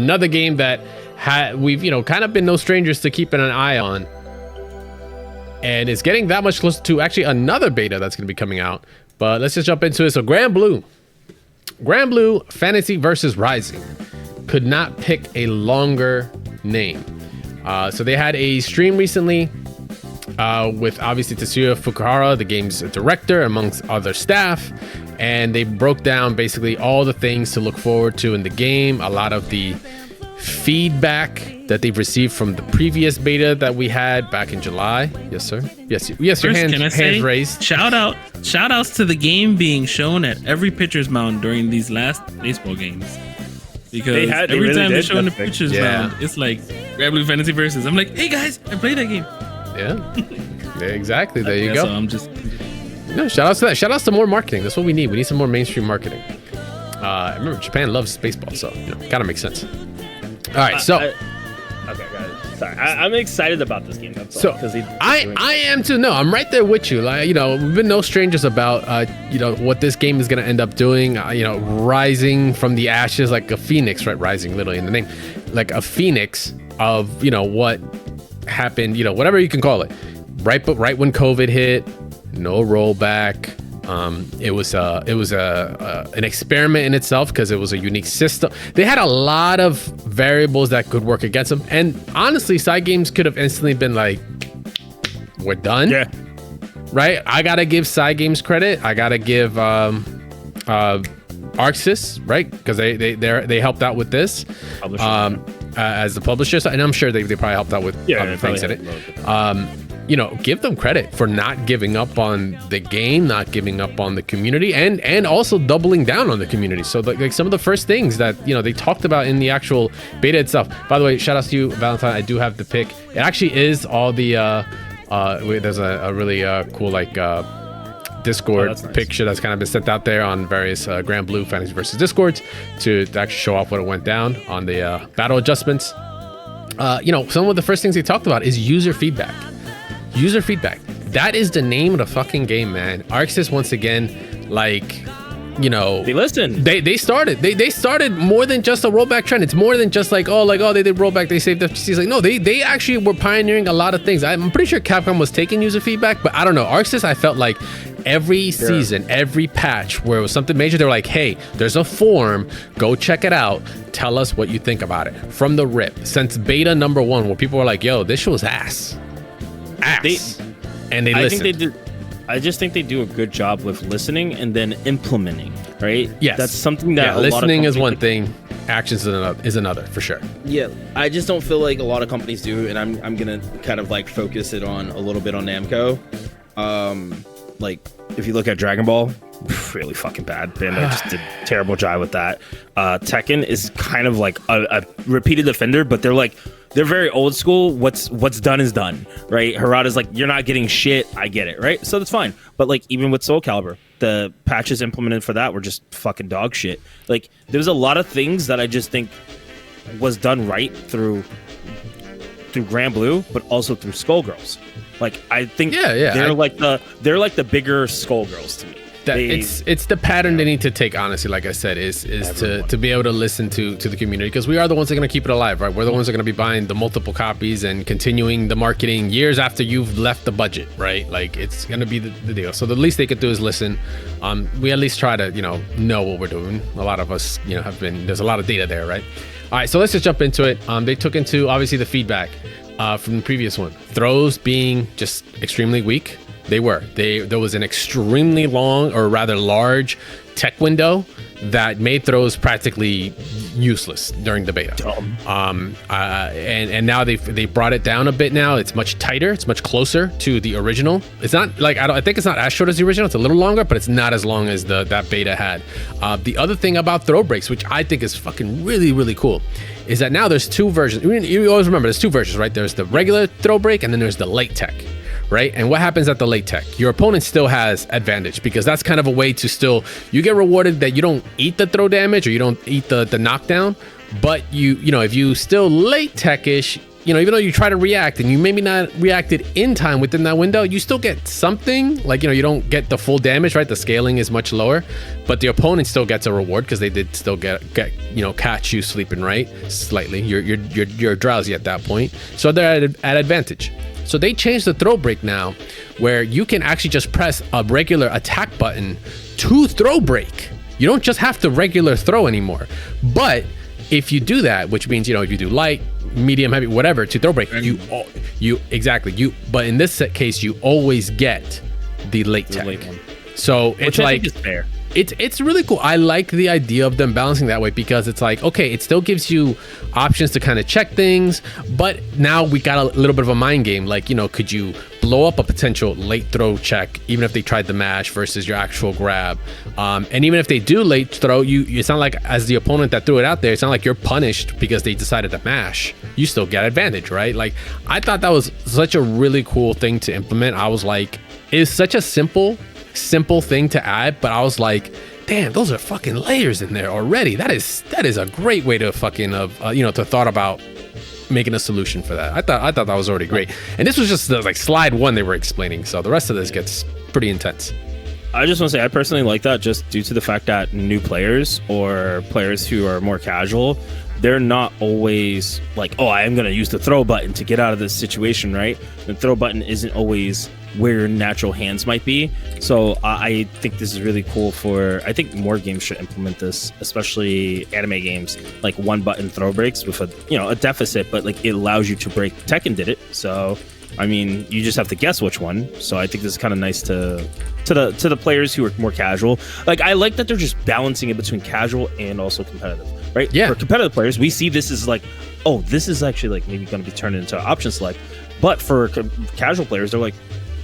Another game that we've kind of been no strangers to keeping an eye on, and it's getting that much closer to actually another beta that's going to be coming out. But let's just jump into it. So Granblue Fantasy Versus Rising could not pick a longer name. So they had a stream recently with obviously Tetsuya Fukuhara, the game's director, amongst other staff, and they broke down basically all the things to look forward to in the game, a lot of the feedback that they've received from the previous beta that we had back in July. Yes, sir. Yes. Your hands raised. Shout outs to the game being shown at every pitcher's mound during these last baseball games. Because every time they're showing the pitcher's mound, it's like Granblue Fantasy Versus. I'm like, hey guys, I played that game. Yeah, exactly. There you go. So I'm just shout outs to that. Shout outs to more marketing. That's what we need. We need some more mainstream marketing. Remember, Japan loves baseball, so gotta make sense. All right, so okay, guys. Sorry, I'm excited about this game. That's all, I am too. No, I'm right there with you. Like, we've been no strangers about what this game is gonna end up doing. Rising from the ashes like a phoenix, right? Rising, literally in the name, like a phoenix of what happened. Whatever you can call it. Right when COVID hit, no rollback. It was an experiment in itself because it was a unique system. They had a lot of variables that could work against them, and honestly, Cygames could have instantly been like, "We're done." Yeah. Right. I gotta give Cygames credit. I gotta give Arxis, right, because they helped out with this as the publisher, and I'm sure they probably helped out with other things in it. Give them credit for not giving up on the game, not giving up on the community, and also doubling down on the community. So like some of the first things that they talked about in the actual beta itself. By the way, shout out to you, Valentine. I do have the pick. It actually is all the there's a really cool Discord picture that's kind of been sent out there on various Granblue Fantasy Versus Discords to actually show off what it went down on the battle adjustments. Some of the first things they talked about is user feedback. User feedback. That is the name of the fucking game, man. Arxis, once again, they listened. They started more than just a rollback trend. It's more than just they did rollback, they saved FGCs. Like, no, they actually were pioneering a lot of things. I'm pretty sure Capcom was taking user feedback, but I don't know. Arxis, I felt like every season, every patch where it was something major, they were like, hey, there's a forum, go check it out, tell us what you think about it. From the rip, since beta number 1, where people were like, yo, this show's ass. And they listened. I just think they do a good job with listening and then implementing, right? Yes. That's something that listening is one thing, actions is another, for sure. Yeah, I just don't feel like a lot of companies do, and I'm gonna kind of focus it on a little bit on Namco. If you look at Dragon Ball, really fucking bad. Bandai just did a terrible job with that. Tekken is kind of like a repeated offender, but they're very old school. What's done is done, right? Harada's like, you're not getting shit. I get it, right? So that's fine. But even with Soul Calibur, the patches implemented for that were just fucking dog shit. There's a lot of things that I just think was done right through Granblue, but also through Skullgirls. I think they're the bigger Skullgirls to me. It's the pattern they need to take, honestly. Like I said, is to be able to listen to the community, because we are the ones that are going to keep it alive, right? We're the ones that are going to be buying the multiple copies and continuing the marketing years after you've left the budget, right? It's going to be the deal. So the least they could do is listen. We at least try to know what we're doing. A lot of us there's a lot of data there, right? All right, so let's just jump into it. They took into obviously the feedback from the previous one, throws being just extremely weak. There was an extremely long, or rather large, tech window that made throws practically useless during the beta. And now they brought it down a bit. Now it's much tighter. It's much closer to the original. It's not I think it's not as short as the original. It's a little longer, but it's not as long as that beta had. The other thing about throw breaks, which I think is fucking really, really cool, is that now there's 2 versions. You always remember there's 2 versions, right? There's the regular throw break, and then there's the late tech. Right? And what happens at the late tech? Your opponent still has advantage, because that's kind of a way to you get rewarded that you don't eat the throw damage or you don't eat the knockdown, but if you still late tech-ish, even though you try to react and you maybe not reacted in time within that window, you still get something. Like, you don't get the full damage, right? The scaling is much lower, but the opponent still gets a reward because they did still get catch you sleeping, right? Slightly. You're drowsy at that point. So they're at advantage. So they changed the throw break now, where you can actually just press a regular attack button to throw break. You don't just have to regular throw anymore. But if you do that, which means, if you do light, medium, heavy, whatever, to throw break, but in this case, you always get the late tech. One. So which I think is fair. It's really cool. I like the idea of them balancing that way, because it's like, okay, it still gives you options to kind of check things, but now we got a little bit of a mind game. Like, could you blow up a potential late throw check, even if they tried the mash versus your actual grab? And even if they do late throw, it's not like, as the opponent that threw it out there, it's not like you're punished because they decided to mash. You still get advantage, right? Like, I thought that was such a really cool thing to implement. I was like, it's such a simple thing to add, but I was like, damn, those are fucking layers in there already. That is a great way to fucking to thought about making a solution for that. I thought that was already great, and this was just like slide one they were explaining. So the rest of this gets pretty intense. I just want to say I personally like that, just due to the fact that new players or players who are more casual, they're not always like, oh, I am going to use the throw button to get out of this situation, right? The throw button isn't always where your natural hands might be. So I think this is really cool I think more games should implement this, especially anime games, like one button throw breaks with a deficit, but like it allows you to break. Tekken did it. So, I mean, you just have to guess which one. So I think this is kind of nice to the players who are more casual. Like, I like that they're just balancing it between casual and also competitive, right? Yeah. For competitive players, we see this as like, oh, this is actually like maybe going to be turned into option select. But for casual players, they're like,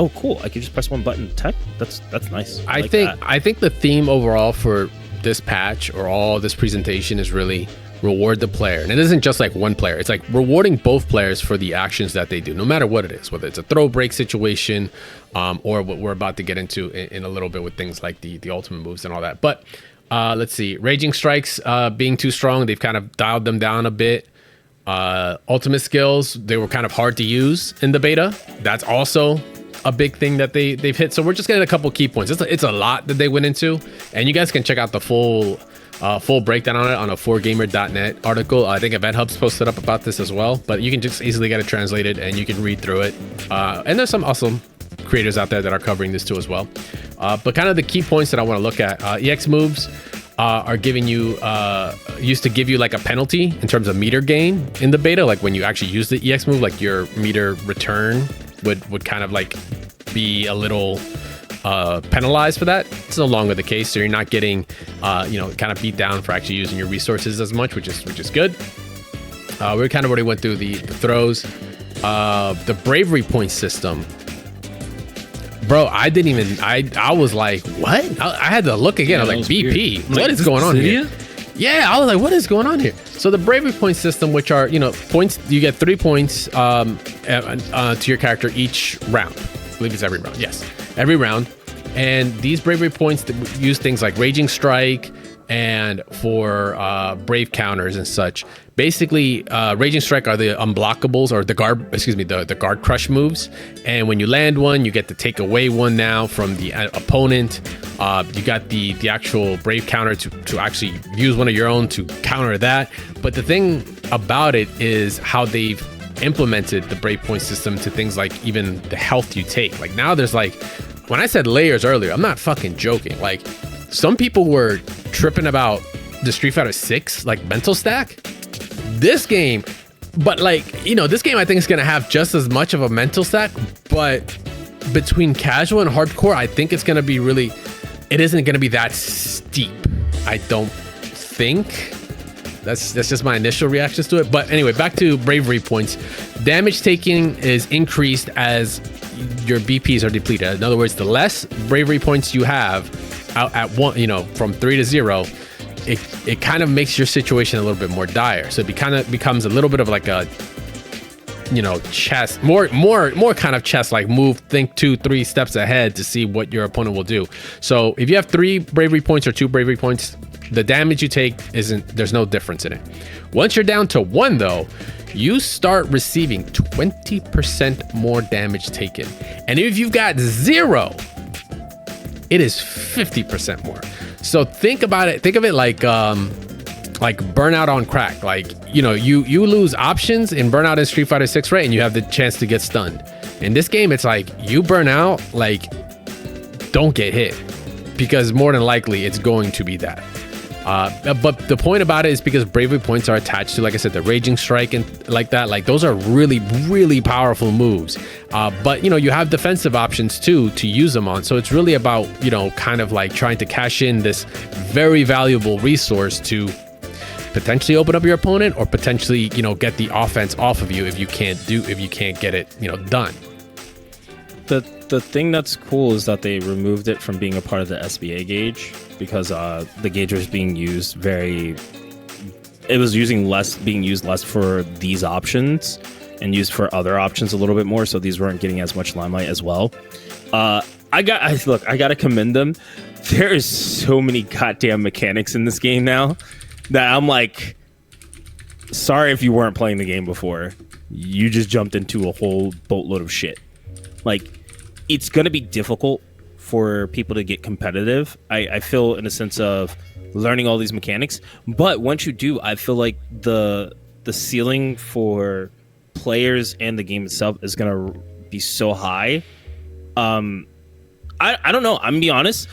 oh, cool, I can just press one button. Tech, that's nice. I think the theme overall for this patch or all this presentation is really reward the player. And it isn't just like one player. It's like rewarding both players for the actions that they do, no matter what it is, whether it's a throw break situation, or what we're about to get into in a little bit with things like the ultimate moves and all that. But let's see, Raging Strikes being too strong, they've kind of dialed them down a bit. Ultimate skills, they were kind of hard to use in the beta. That's also a big thing that they've hit. So we're just getting a couple key points. It's a lot that they went into, and you guys can check out the full breakdown on it on a 4gamer.net article. I think Event Hub's posted up about this as well, but you can just easily get it translated and you can read through it. And there's some awesome creators out there that are covering this too as well. But kind of the key points that I want to look at, EX moves are giving you used to give you like a penalty in terms of meter gain in the beta. Like when you actually use the EX move, like your meter return would kind of like be a little penalized for that. It's no longer the case, so you're not getting kind of beat down for actually using your resources as much, which is good. We kind of already went through the throws. The bravery point system, bro, I was like, what? I had to look again. I was like, BP, what is going on here? Yeah, I was like, what is going on here? So the bravery point system, which are, points, you get 3 points to your character each round. I believe it's every round. Yes, every round. And these bravery points use things like Raging Strike and for brave counters and such. Basically, Raging Strike are the unblockables, or the guard crush moves. And when you land one, you get to take away one now from the opponent. You got the actual brave counter to actually use one of your own to counter that. But the thing about it is how they've implemented the brave point system to things like even the health you take. Like now there's like, when I said layers earlier, I'm not fucking joking. Like some people were tripping about the Street Fighter 6 like mental stack. This game, but like, this game I think is going to have just as much of a mental stack, but between casual and hardcore, I think it's going to be it isn't going to be that steep. I don't think. That's just my initial reactions to it. But anyway, back to bravery points. Damage taking is increased as your BPs are depleted. In other words, the less bravery points you have out at one, from 3 to 0, it kind of makes your situation a little bit more dire. So it kind of becomes a little bit of like a, chess, more kind of chess, like move, think 2-3 steps ahead to see what your opponent will do. So if you have 3 bravery points or 2 bravery points, the damage you take there's no difference in it. Once you're down to 1 though, you start receiving 20% more damage taken. And if you've got 0, it is 50% more. So think about it. Think of it like Burnout on crack. Like, you know, you lose options in Burnout in Street Fighter 6, right? And you have the chance to get stunned. In this game, it's like you burn out, like, don't get hit, because more than likely it's going to be that. But the point about it is because bravery points are attached to, like I said, the Raging Strike and like that. Like, those are really, really powerful moves. But, you know, you have defensive options too to use them on. So it's really about, you know, kind of like trying to cash in this very valuable resource to potentially open up your opponent, or potentially, you know, get the offense off of you if you can't get it, you know, done. The thing that's cool is that they removed it from being a part of the SBA gauge, because the gauge was being used being used less for these options and used for other options a little bit more. So these weren't getting as much limelight as well. I gotta commend them. There is so many goddamn mechanics in this game now that I'm like, sorry if you weren't playing the game before. You just jumped into a whole boatload of shit. Like, it's going to be difficult for people to get competitive. I feel, in a sense of learning all these mechanics. But once you do, I feel like the ceiling for players and the game itself is going to be so high. I don't know. I'm going to be honest.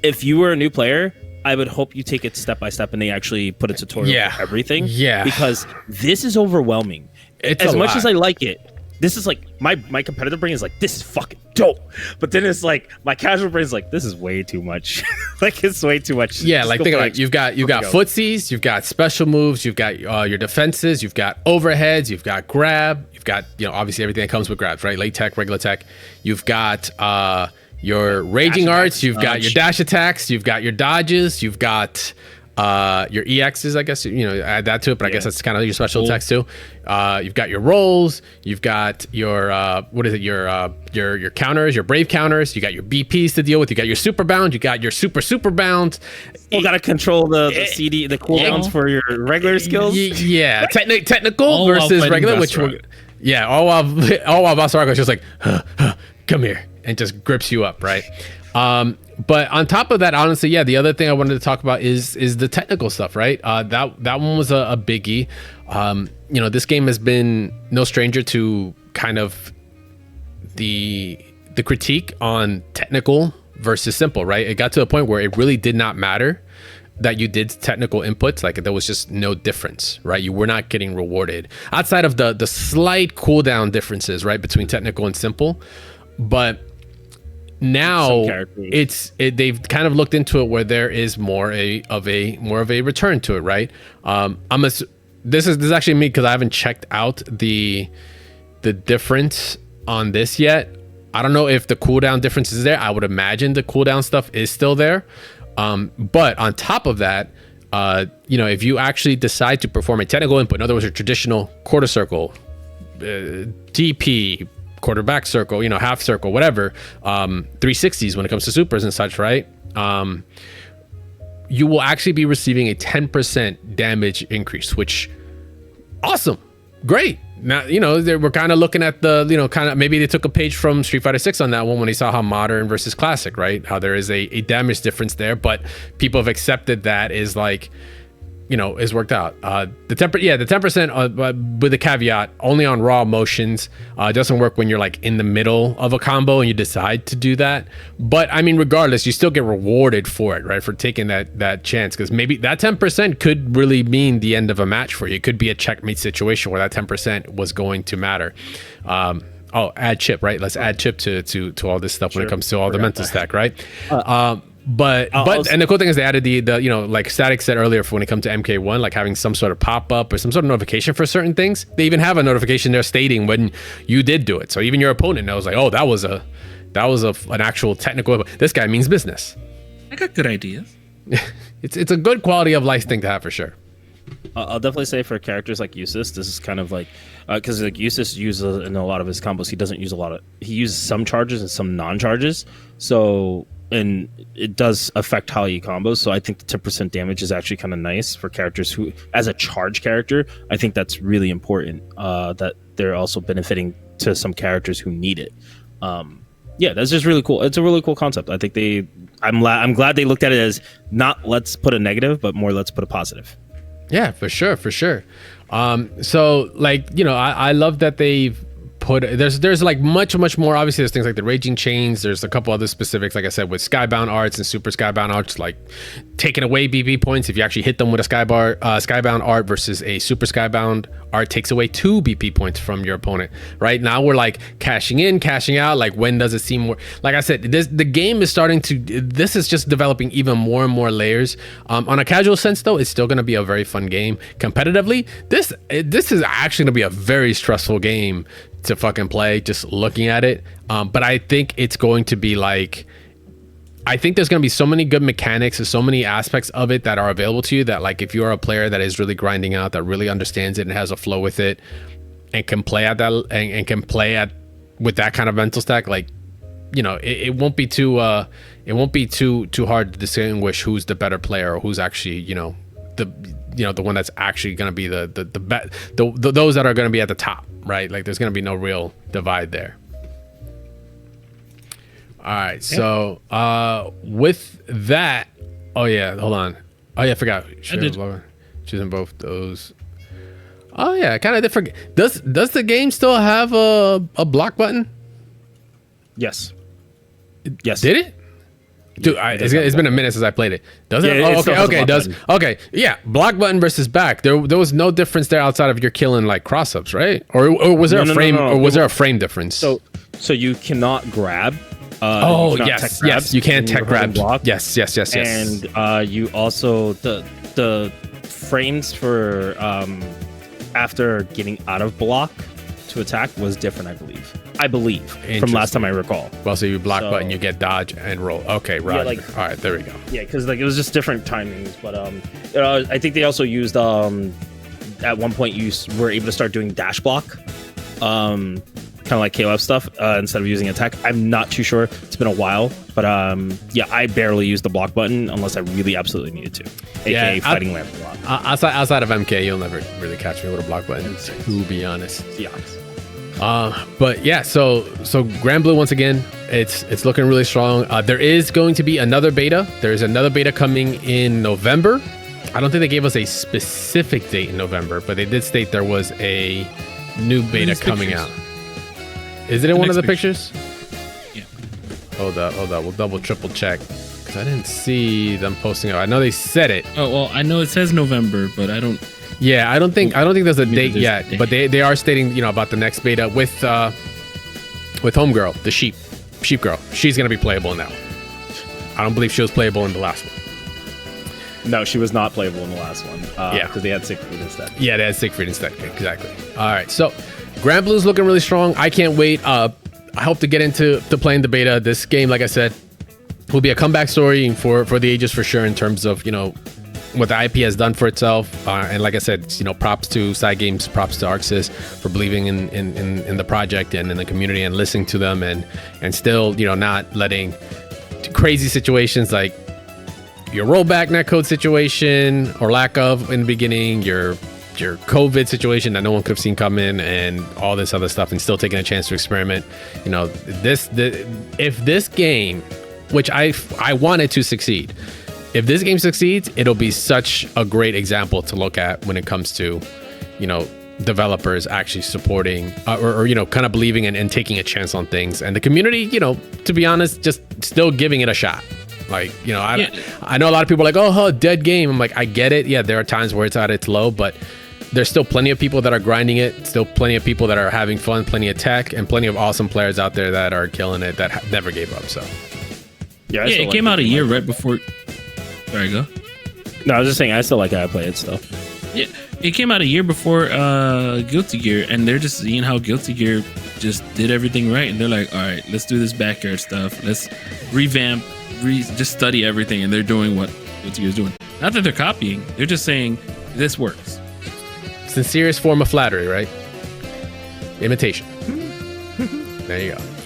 If you were a new player, I would hope you take it step by step and they actually put a tutorial for everything. Yeah. Because this is overwhelming. It's as much as I like it. This is like my competitive brain is like, this is fucking dope. But then it's like my casual brain is like, this is way too much. Like, it's way too much. Yeah, like think about it. You've got footsies, you've got special moves, you've got your defenses, you've got overheads, you've got grab, you've got, you know, obviously everything that comes with grabs, right? Late tech, regular tech. You've got your raging arts, you've got your dash attacks, you've got your dodges, you've got your EXs, I guess, you know, add that to it, but I guess that's kind of your special attacks too. You've got your rolls, you've got your your counters, your brave counters, you got your BPs to deal with, you got your super bound, you got your super bound. You got to control the cooldowns for your regular skills. Yeah, technical versus regular, which all while Boss Argo's just like, come here, and just grips you up, right? But on top of that, honestly, yeah, the other thing I wanted to talk about is the technical stuff, right? That one was a biggie. You know, this game has been no stranger to kind of the critique on technical versus simple, right? It got to a point where it really did not matter that you did technical inputs. Like, there was just no difference, right? You were not getting rewarded outside of the slight cooldown differences, right, between technical and simple. But now they've kind of looked into it where there is more of a return to it, right? This is actually me, because I haven't checked out the difference on this yet. I don't know if the cooldown difference is there. I would imagine the cooldown stuff is still there. But on top of that, you know, if you actually decide to perform a technical input, in other words, a traditional quarter circle, DP, quarterback circle, you know, half circle, whatever, 360s when it comes to supers and such, right? You will actually be receiving a 10% damage increase, which awesome, great. Now, you know, we're kind of looking at the, you know, kind of maybe they took a page from Street Fighter 6 on that one when they saw how modern versus classic, right? How there is a damage difference there, but people have accepted that is like, you know, is worked out. The 10% with a caveat, only on raw motions. Doesn't work when you're like in the middle of a combo and you decide to do that. But I mean, regardless, you still get rewarded for it, right? For taking that chance, because maybe that 10% could really mean the end of a match for you. It could be a checkmate situation where that 10% was going to matter. Add chip, right? Let's add chip to all this stuff when it comes to all the mental stack, right? But and the cool thing is they added the you know, like Static said earlier, for when it comes to MK1, like having some sort of pop-up or some sort of notification for certain things. They even have a notification there stating when you did do it, so even your opponent knows, like, oh, that was an actual technical. This guy means business. I got good ideas. It's a good quality of life thing to have for sure. I'll definitely say for characters like Eustace, this is kind of like, because like Eustace uses in a lot of his combos, he uses some charges and some non-charges. So and it does affect how you combos. So I think the 10% damage is actually kind of nice for characters who, as a charge character, I think that's really important. That they're also benefiting to some characters who need it. Yeah, that's just really cool. It's a really cool concept. I think I'm glad they looked at it as not let's put a negative, but more let's put a positive. Yeah, for sure. So like, you know, I love that they've put, there's like much more. Obviously there's things like the Raging Chains, there's a couple other specifics, like I said, with Skybound arts and Super Skybound arts, like taking away BP points if you actually hit them with a Skybound art versus a Super Skybound art takes away 2 BP points from your opponent. Right now we're like cashing in, cashing out. Like, when does it seem more, like I said, the game is starting to, this is just developing even more and more layers. On a casual sense though, it's still going to be a very fun game. Competitively, this is actually going to be a very stressful game to fucking play, just looking at it. But I think it's going to be like, I think there's going to be so many good mechanics and so many aspects of it that are available to you that, like, if you're a player that is really grinding out, that really understands it and has a flow with it and can play at that and can play at with that kind of mental stack, like, you know, it won't be too hard to distinguish who's the better player or who's actually, you know, the one that's actually going to be those that are going to be at the top, right? Like, there's going to be no real divide there. All right, so with that, oh yeah, hold on. Oh yeah, I forgot. Choosing both those. Oh yeah, kind of different. Does the game still have a block button? Yes. Yes. Did it? Dude, it's been a minute since I played it. Does it? Yeah, okay. It does. Okay, yeah. Block button versus back. There was no difference there outside of you're killing like cross ups, right? Or was there a frame? No. Or was there a frame difference? So you cannot grab. Yes. You can't tech grab. Block. Yes. And you also the frames for after getting out of block to attack was different, I believe, from last time I recall. Well, so you block button, you get dodge and roll. Okay, right. Yeah, all right, there we go. Yeah, because like it was just different timings, but I think they also used at one point you were able to start doing dash block, kind of like KOF stuff instead of using attack. I'm not too sure. It's been a while, but yeah, I barely used the block button unless I really absolutely needed to. AKA fighting lamp block. Outside of MK, you'll never really catch me with a block button, to be honest. Yeah. But yeah, so Granblue, once again, it's looking really strong. There is going to be another beta. There's another beta coming in November. I don't think they gave us a specific date in November, but they did state there was a new beta coming out. Is it in one of the pictures? Yeah. Hold up. We'll double, triple check because I didn't see them posting it. I know they said it. Oh well, I know it says November, but I don't. Yeah, I don't think there's a date yet, but they are stating, you know, about the next beta with Homegirl, the sheep girl. She's gonna be playable in that one. I don't believe she was playable in the last one. No, she was not playable in the last one. Yeah, because they had Siegfried instead. Yeah, they had Siegfried instead. Exactly. All right, so Granblue's looking really strong. I can't wait. I hope to get into playing the beta. This game, like I said, will be a comeback story for the ages for sure in terms of, you know, what the IP has done for itself, and like I said, you know, props to Cygames, props to ArcSys for believing in the project and in the community and listening to them, and still, you know, not letting crazy situations like your rollback netcode situation or lack of in the beginning, your COVID situation that no one could have seen come in, and all this other stuff, and still taking a chance to experiment. You know, if this game, which I wanted to succeed. If this game succeeds, it'll be such a great example to look at when it comes to, you know, developers actually supporting or you know, kind of believing and taking a chance on things, and the community, you know, to be honest, just still giving it a shot. Like, you know, I know a lot of people are like, oh, dead game. I'm like, I get it. Yeah, there are times where it's at its low, but there's still plenty of people that are grinding it, still plenty of people that are having fun, plenty of tech, and plenty of awesome players out there that are killing it, that never gave up. So yeah, it came out a year right before. Sorry, go. No, I was just saying, I still like how I play it still. Yeah, it came out a year before Guilty Gear, and they're just seeing how Guilty Gear just did everything right, and they're like, all right, let's do this backyard stuff. Let's revamp, just study everything, and they're doing what Guilty Gear is doing. Not that they're copying, they're just saying this works. Sincerest form of flattery, right? Imitation. There you go.